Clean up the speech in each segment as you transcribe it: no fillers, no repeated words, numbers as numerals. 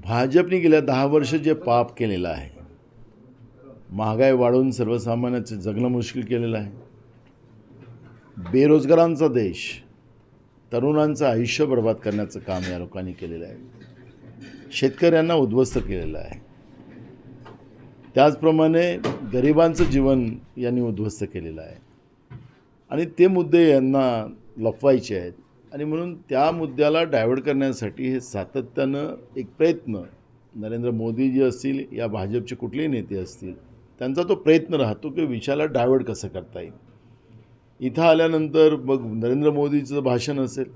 भाजपने गेल्या 10 वर्ष जे पाप केलेलं आहे, महागाई वाढवून सर्वसामान्याचं जगणं मुश्किल केलेलं आहे, बेरोजगारांचा देश, तरुणांचं आयुष्य बर्बाद करण्याचं काम या लोकांनी केलेलं आहे, शेतकऱ्यांना उद्ध्वस्त केलेलं आहे, त्याचप्रमाणे गरिबांचं जीवन यांनी उद्ध्वस्त केलेलं आहे आणि ते मुद्दे यांना लपवायचे आहेत आणि म्हणून त्या मुद्द्याला डायव्हर्ट करण्यासाठी हे सातत्यानं एक प्रयत्न नरेंद्र मोदी जे असतील या भाजपचे कुठलेही नेते असतील त्यांचा तो प्रयत्न राहतो की विषयाला डायव्हर्ट कसं करता येईल. इथं आल्यानंतर मग नरेंद्र मोदीचं भाषण असेल,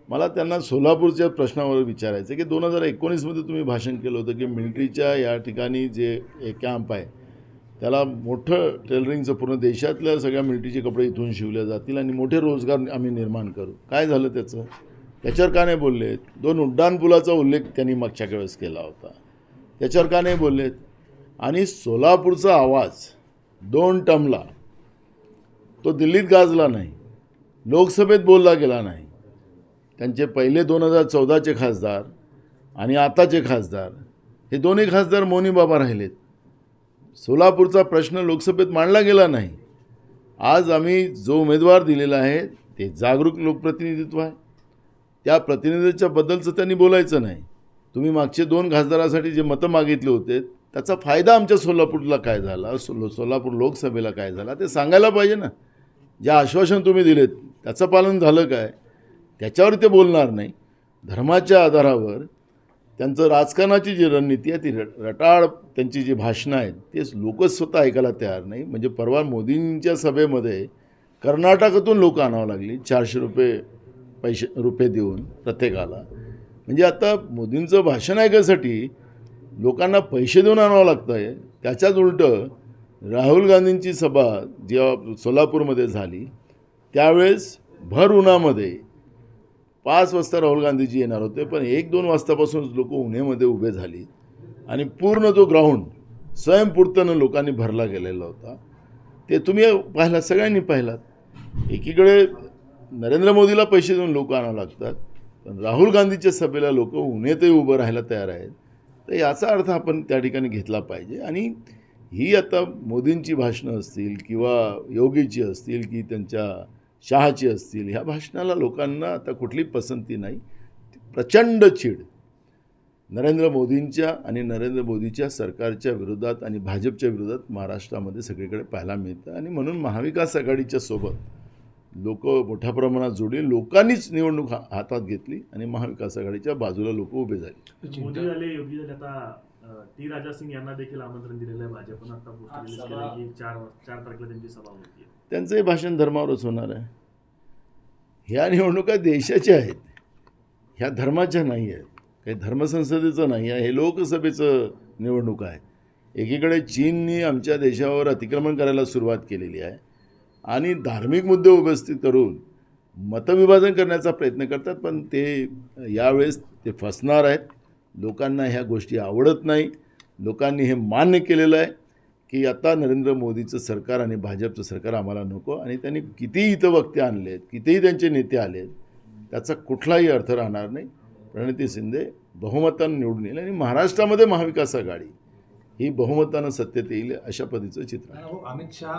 मला त्यांना सोलापूरच्या प्रश्नावर विचारायचं की 2019मध्ये तुम्ही भाषण केलं होतं की मिलिटरीच्या या ठिकाणी जे कॅम्प आहे त्याला मोठं टेलरिंगचं पूर्ण देशातल्या सगळ्या मिलिटरीचे कपडे इथून शिवले जातील आणि मोठे रोजगार आम्ही निर्माण करू. काय झालं त्याचं? त्याच्यावर का नाही बोललेत? 2 उड्डाणपुलाचा उल्लेख त्यांनी मागच्या वेळेस केला होता, त्याच्यावर का नाही बोललेत? आणि सोलापूरचा आवाज 2 टर्मला तो दिल्लीत गाजला नाही, लोकसभेत बोलला गेला नाही. त्यांचे पहिले 2014चे खासदार आणि आताचे खासदार हे दोन्ही खासदार मौनी बाबा राहिलेत. सोलापूरचा प्रश्न लोकसभेत मांडला गेला नाही. आज आम्ही जो उमेदवार दिलेला आहे ते जागरूक लोकप्रतिनिधित्व आहे, त्या प्रतिनिधीच्या बद्दलचं त्यांनी बोलायचं नाही. तुम्ही मागचे 2 खासदारासाठी जे मतं मागितले होते त्याचा फायदा आमच्या सोलापूरला काय झाला, सोलापूर लोकसभेला काय झाला ते सांगायला पाहिजे ना. जे आश्वासन तुम्ही दिलेत त्याचं पालन झालं काय, त्याच्यावर ते बोलणार नाही. धर्माच्या आधारावर त्यांचं राजकारणाची जी रणनीती आहे ती रटाळ त्यांची जी भाषणं आहेत ते लोकच स्वतः ऐकायला तयार नाही. म्हणजे परवा मोदींच्या सभेमध्ये कर्नाटकातून लोक आणावं लागली 400 रुपये देऊन प्रत्येकाला. म्हणजे आता मोदींचं भाषण ऐकायसाठी लोकांना पैसे देऊन आणावं लागतं आहे. त्याच्याच उलटं राहुल गांधींची सभा जेव्हा सोलापूरमध्ये झाली त्यावेळेस भर उन्हामध्ये 5 वाजता राहुल गांधीजी येणार होते, पण 1-2 वाजतापासून लोक उन्हामध्ये उभे झाली आणि पूर्ण तो ग्राउंड स्वयंपूर्तनं लोकांनी भरला गेलेला होता. ते तुम्ही पाहिलात, सगळ्यांनी पाहिलात. एकीकडे नरेंद्र मोदीला पैसे देऊन लोक आणावं लागतात, पण राहुल गांधीच्या सभेला लोक उन्हातही उभं राहायला तयार आहेत. तर याचा अर्थ आपण त्या ठिकाणी घेतला पाहिजे. आणि ही आता मोदींची भाषणं असतील किंवा योगीची असतील की त्यांच्या शहाची असतील, ह्या भाषणाला लोकांना आता कुठली पसंती नाही. प्रचंड चीड नरेंद्र मोदींच्या आणि नरेंद्र मोदीच्या सरकारच्या विरोधात आणि भाजपच्या विरोधात महाराष्ट्रामध्ये सगळीकडे पाहायला मिळतं. आणि म्हणून महाविकास आघाडीच्या सोबत लोक मोठ्या प्रमाणात जोडले, लोकांनीच निवडणूक हातात घेतली आणि महाविकास आघाडीच्या बाजूला लोक उभे झाले. मोदी झाले, योगी झाले, आता टी राजा सिंग यांना देखील आमंत्रण दिलेलं आहे भाजपनं. आता पोस्ट रिलीज केलं की 4 तारखेला त्यांची सभा होती. त्यांचंही भाषण धर्मावरच होणार आहे. ह्या निवडणुका देशाच्या आहेत, ह्या धर्माच्या नाही आहेत, काही धर्मसंसदेचं नाही आहे, हे लोकसभेचं निवडणूक आहे. एकीकडे चीननी आमच्या देशावर अतिक्रमण करायला सुरुवात केलेली आहे आणि धार्मिक मुद्दे उपस्थित करून मतविभाजन करण्याचा प्रयत्न करतात, पण ते यावेळेस ते फसणार आहेत. लोकांना ह्या गोष्टी आवडत नाही. लोकांनी हे मान्य केलेलं आहे की आता नरेंद्र मोदीचं सरकार आणि भाजपचं सरकार आम्हाला नको. आणि त्यांनी कितीही इथं वक्ते आणले आहेत, कितीही त्यांचे नेते आले आहेत, त्याचा कुठलाही अर्थ राहणार नाही. प्रणिती शिंदे बहुमतानं निवडून येईल आणि महाराष्ट्रामध्ये महाविकास आघाडी ही बहुमतानं सत्तेत येईल अशा पद्धतीचं चित्र आहे. अमित शहा